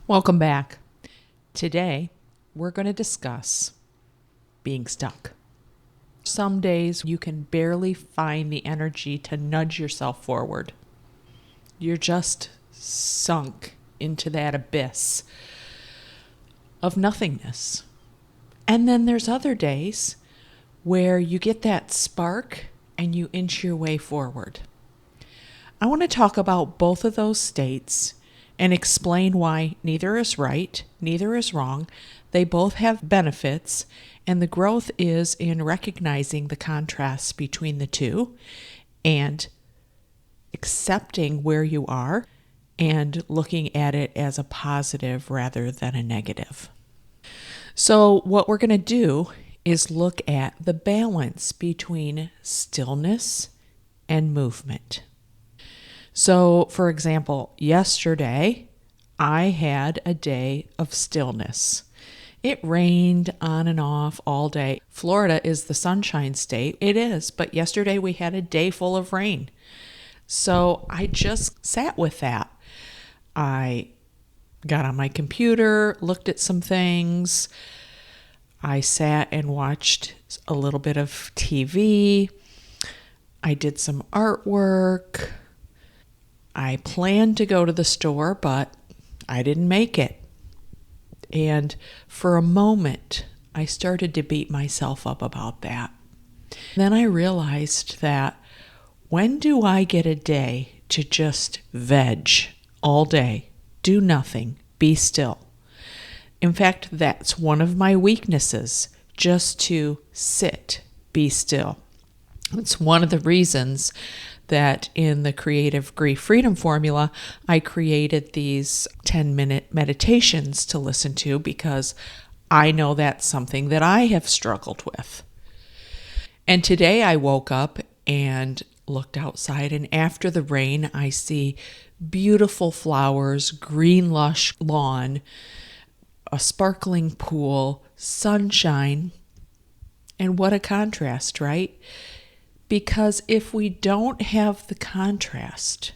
Welcome back. Today, we're going to discuss being stuck. Some days you can barely find the energy to nudge yourself forward. You're just sunk into that abyss of nothingness. And then there's other days where you get that spark and you inch your way forward. I want to talk about both of those states and explain why neither is right, neither is wrong. They both have benefits, and the growth is in recognizing the contrasts between the two and accepting where you are and looking at it as a positive rather than a negative. So what we're going to do is look at the balance between stillness and movement. So, for example, yesterday I had a day of stillness. It rained on and off all day. Florida is the sunshine state. It is, but yesterday we had a day full of rain. So I just sat with that. I got on my computer, looked at some things. I sat and watched a little bit of TV. I did some artwork. I planned to go to the store, but I didn't make it. And for a moment, I started to beat myself up about that. Then I realized that when do I get a day to just veg all day, do nothing, be still? In fact, that's one of my weaknesses, just to sit, be still. It's one of the reasons that in the Creative Grief Freedom Formula, I created these 10-minute meditations to listen to because I know that's something that I have struggled with. And today I woke up and looked outside, and after the rain, I see beautiful flowers, green lush lawn, a sparkling pool, sunshine, and what a contrast, right? Because if we don't have the contrast,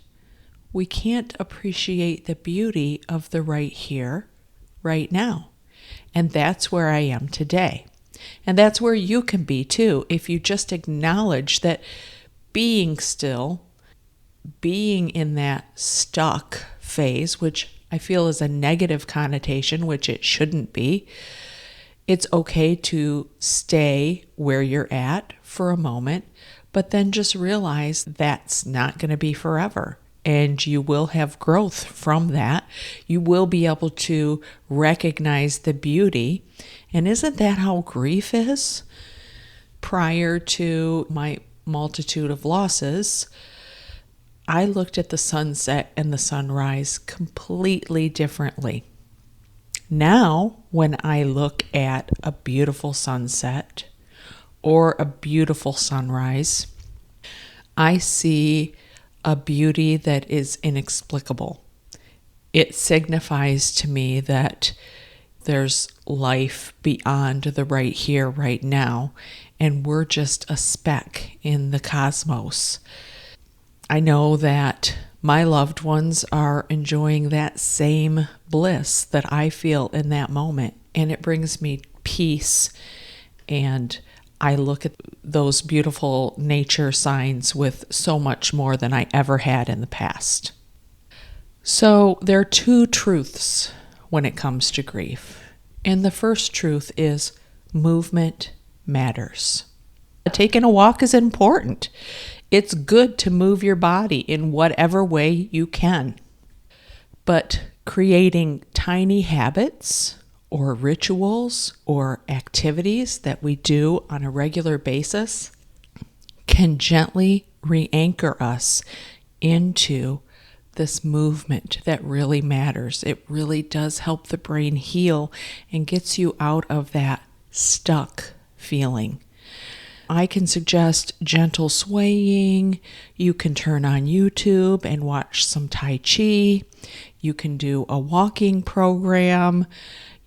we can't appreciate the beauty of the right here, right now. And that's where I am today. And that's where you can be too, if you just acknowledge that being still, being in that stuck phase, which I feel is a negative connotation, which it shouldn't be. It's okay to stay where you're at for a moment, but then just realize that's not going to be forever. And you will have growth from that. You will be able to recognize the beauty. And isn't that how grief is? Prior to my multitude of losses, I looked at the sunset and the sunrise completely differently. Now, when I look at a beautiful sunset or a beautiful sunrise, I see a beauty that is inexplicable. It signifies to me that there's life beyond the right here, right now, and we're just a speck in the cosmos. I know that my loved ones are enjoying that same bliss that I feel in that moment, and it brings me peace. And I look at those beautiful nature signs with so much more than I ever had in the past. So there are two truths when it comes to grief. And the first truth is movement matters. Taking a walk is important. It's good to move your body in whatever way you can. But creating tiny habits or rituals or activities that we do on a regular basis can gently re-anchor us into this movement that really matters. It really does help the brain heal and gets you out of that stuck feeling. I can suggest gentle swaying. You can turn on YouTube and watch some Tai Chi. You can do a walking program.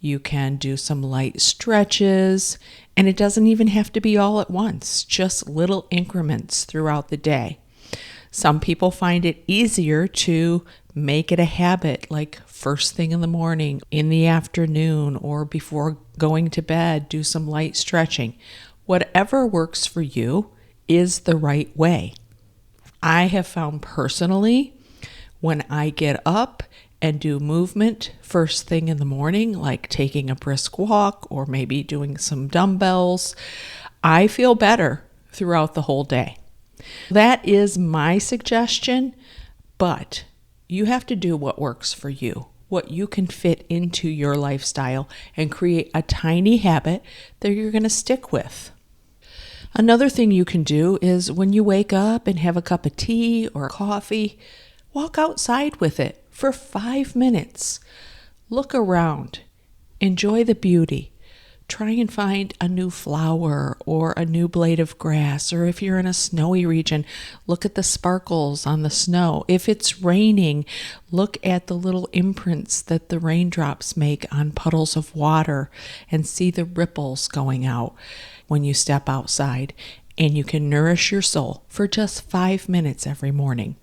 You can do some light stretches. And it doesn't even have to be all at once, just little increments throughout the day. Some people find it easier to make it a habit, like first thing in the morning, in the afternoon, or before going to bed, do some light stretching. Whatever works for you is the right way. I have found personally, when I get up and do movement first thing in the morning, like taking a brisk walk or maybe doing some dumbbells, I feel better throughout the whole day. That is my suggestion, but you have to do what works for you, what you can fit into your lifestyle, and create a tiny habit that you're going to stick with. Another thing you can do is when you wake up and have a cup of tea or coffee, walk outside with it for 5 minutes. Look around. Enjoy the beauty. Try and find a new flower or a new blade of grass, or if you're in a snowy region, look at the sparkles on the snow. If it's raining, look at the little imprints that the raindrops make on puddles of water and see the ripples going out when you step outside. And you can nourish your soul for just 5 minutes every morning.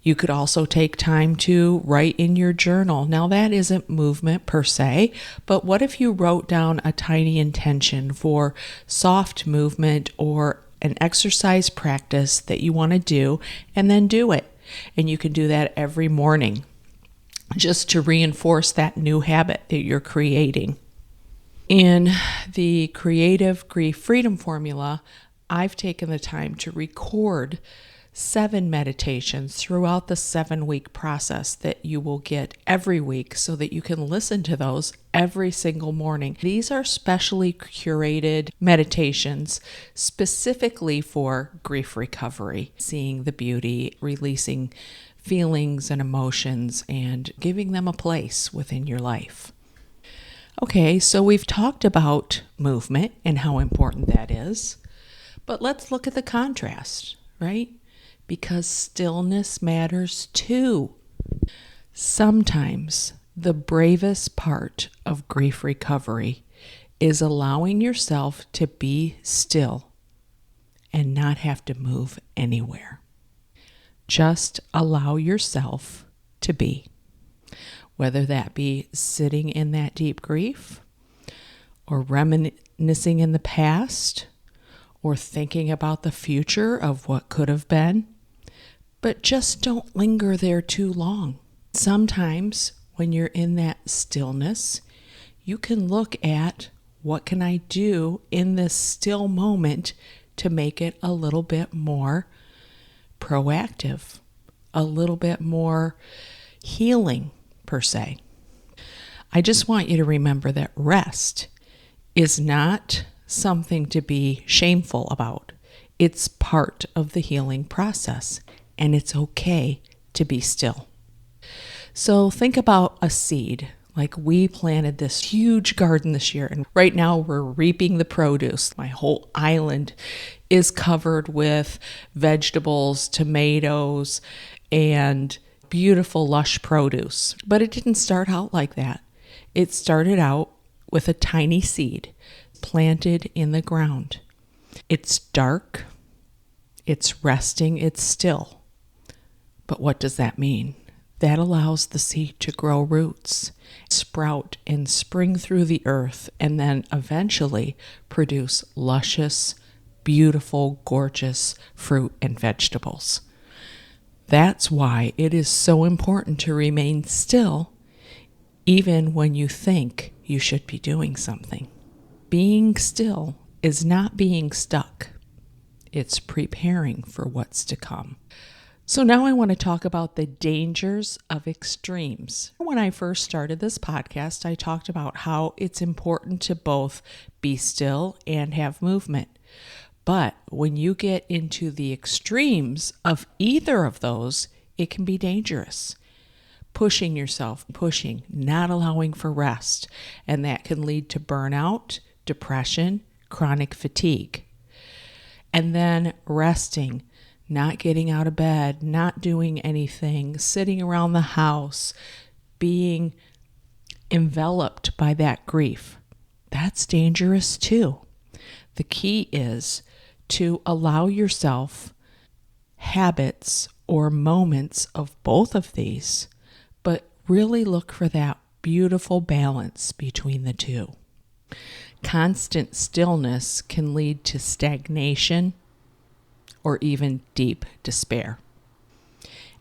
You could also take time to write in your journal. Now, that isn't movement per se, but what if you wrote down a tiny intention for soft movement or an exercise practice that you want to do, and then do it? And you can do that every morning just to reinforce that new habit that you're creating. In the Creative Grief Freedom Formula, I've taken the time to record 7 meditations throughout the 7-week process that you will get every week so that you can listen to those every single morning. These are specially curated meditations specifically for grief recovery, seeing the beauty, releasing feelings and emotions, and giving them a place within your life. Okay, so we've talked about movement and how important that is, but let's look at the contrast, right? Because stillness matters too. Sometimes the bravest part of grief recovery is allowing yourself to be still and not have to move anywhere. Just allow yourself to be, whether that be sitting in that deep grief or reminiscing in the past or thinking about the future of what could have been. But just don't linger there too long. Sometimes when you're in that stillness, you can look at what can I do in this still moment to make it a little bit more proactive, a little bit more healing per se. I just want you to remember that rest is not something to be shameful about. It's part of the healing process. And it's okay to be still. So think about a seed. Like, we planted this huge garden this year, and right now we're reaping the produce. My whole island is covered with vegetables, tomatoes, and beautiful, lush produce. But it didn't start out like that. It started out with a tiny seed planted in the ground. It's dark, it's resting, it's still. But what does that mean? That allows the seed to grow roots, sprout, and spring through the earth, and then eventually produce luscious, beautiful, gorgeous fruit and vegetables. That's why it is so important to remain still, even when you think you should be doing something. Being still is not being stuck. It's preparing for what's to come. So now I want to talk about the dangers of extremes. When I first started this podcast, I talked about how it's important to both be still and have movement. But when you get into the extremes of either of those, it can be dangerous. Pushing yourself, not allowing for rest, and that can lead to burnout, depression, chronic fatigue. And then resting, not getting out of bed, not doing anything, sitting around the house, being enveloped by that grief. That's dangerous too. The key is to allow yourself habits or moments of both of these, but really look for that beautiful balance between the two. Constant stillness can lead to stagnation or even deep despair.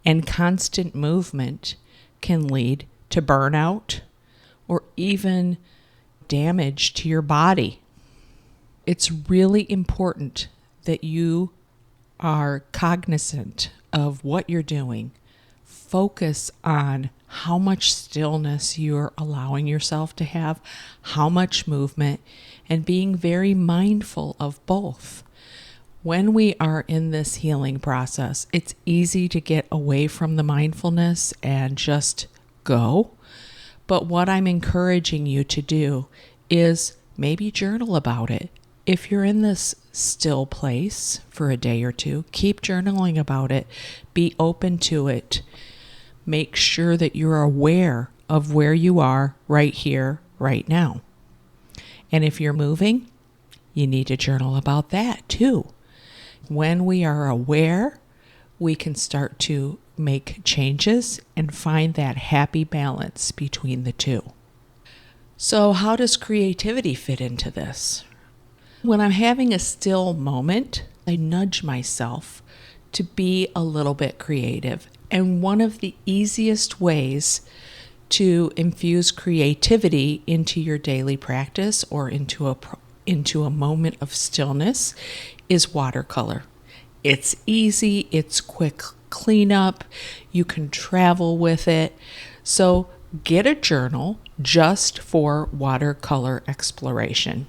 And constant movement can lead to burnout or even damage to your body. It's really important that you are cognizant of what you're doing. Focus on how much stillness you're allowing yourself to have, how much movement, and being very mindful of both. When we are in this healing process, it's easy to get away from the mindfulness and just go. But what I'm encouraging you to do is maybe journal about it. If you're in this still place for a day or two, keep journaling about it. Be open to it. Make sure that you're aware of where you are right here, right now. And if you're moving, you need to journal about that too. When we are aware, we can start to make changes and find that happy balance between the two. So how does creativity fit into this? When I'm having a still moment, I nudge myself to be a little bit creative. And one of the easiest ways to infuse creativity into your daily practice or into a moment of stillness is watercolor. It's easy, it's quick cleanup, you can travel with it. So get a journal just for watercolor exploration.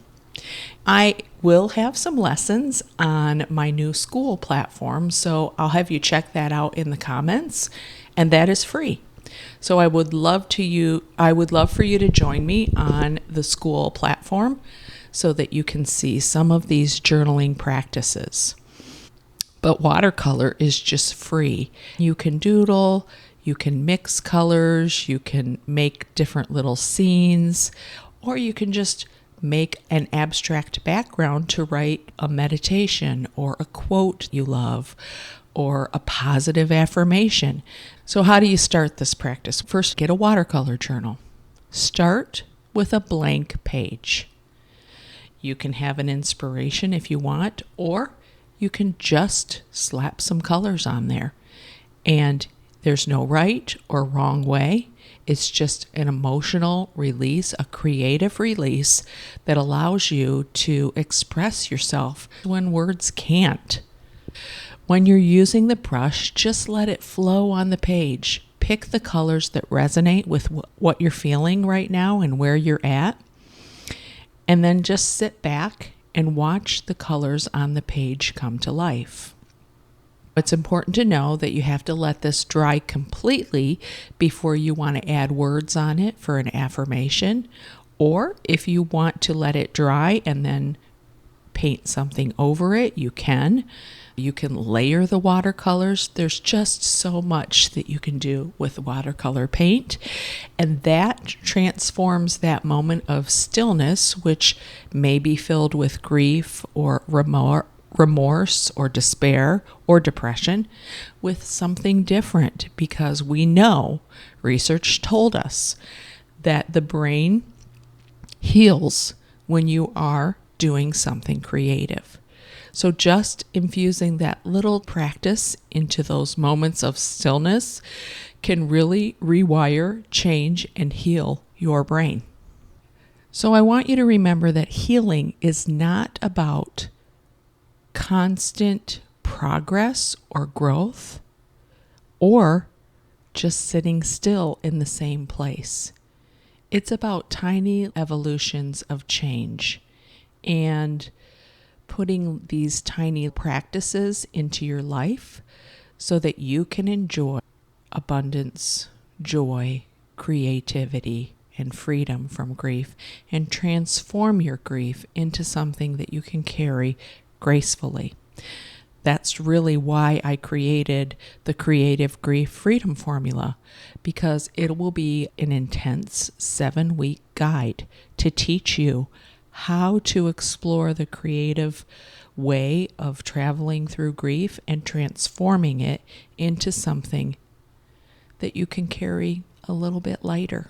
I will have some lessons on my new school platform, so I'll have you check that out in the comments, and that is free. So I would love for you to join me on the school platform so that you can see some of these journaling practices. But watercolor is just free. You can doodle, you can mix colors, you can make different little scenes, or you can just make an abstract background to write a meditation or a quote you love or a positive affirmation. So how do you start this practice? First, get a watercolor journal. Start with a blank page. You can have an inspiration if you want, or you can just slap some colors on there. And there's no right or wrong way. It's just an emotional release, a creative release that allows you to express yourself when words can't. When you're using the brush, just let it flow on the page. Pick the colors that resonate with what you're feeling right now and where you're at. And then just sit back and watch the colors on the page come to life. It's important to know that you have to let this dry completely before you want to add words on it for an affirmation. Or if you want to let it dry and then paint something over it, you can. You can layer the watercolors. There's just so much that you can do with watercolor paint. And that transforms that moment of stillness, which may be filled with grief or remorse or despair or depression, with something different, because we know, research told us, that the brain heals when you are doing something creative. So just infusing that little practice into those moments of stillness can really rewire, change, and heal your brain. So I want you to remember that healing is not about constant progress or growth or just sitting still in the same place. It's about tiny evolutions of change and putting these tiny practices into your life so that you can enjoy abundance, joy, creativity, and freedom from grief, and transform your grief into something that you can carry gracefully. That's really why I created the Creative Grief Freedom Formula, because it will be an intense 7-week guide to teach you how to explore the creative way of traveling through grief and transforming it into something that you can carry a little bit lighter.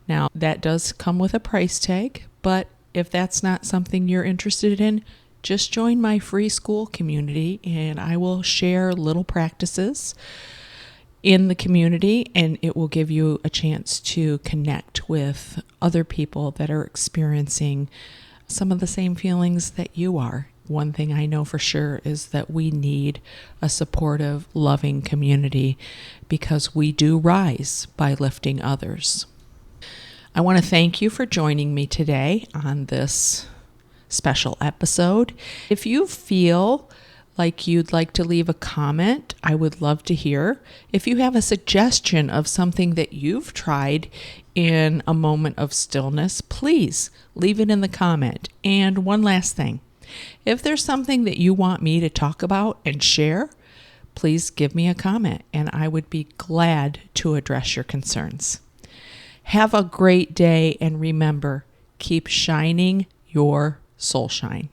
Now, that does come with a price tag, but if that's not something you're interested in, just join my free school community and I will share little practices in the community, and it will give you a chance to connect with other people that are experiencing some of the same feelings that you are. One thing I know for sure is that we need a supportive, loving community because we do rise by lifting others. I want to thank you for joining me today on this special episode. If you feel like you'd like to leave a comment, I would love to hear. If you have a suggestion of something that you've tried in a moment of stillness, please leave it in the comment. And one last thing, if there's something that you want me to talk about and share, please give me a comment and I would be glad to address your concerns. Have a great day and remember, keep shining your soul shine.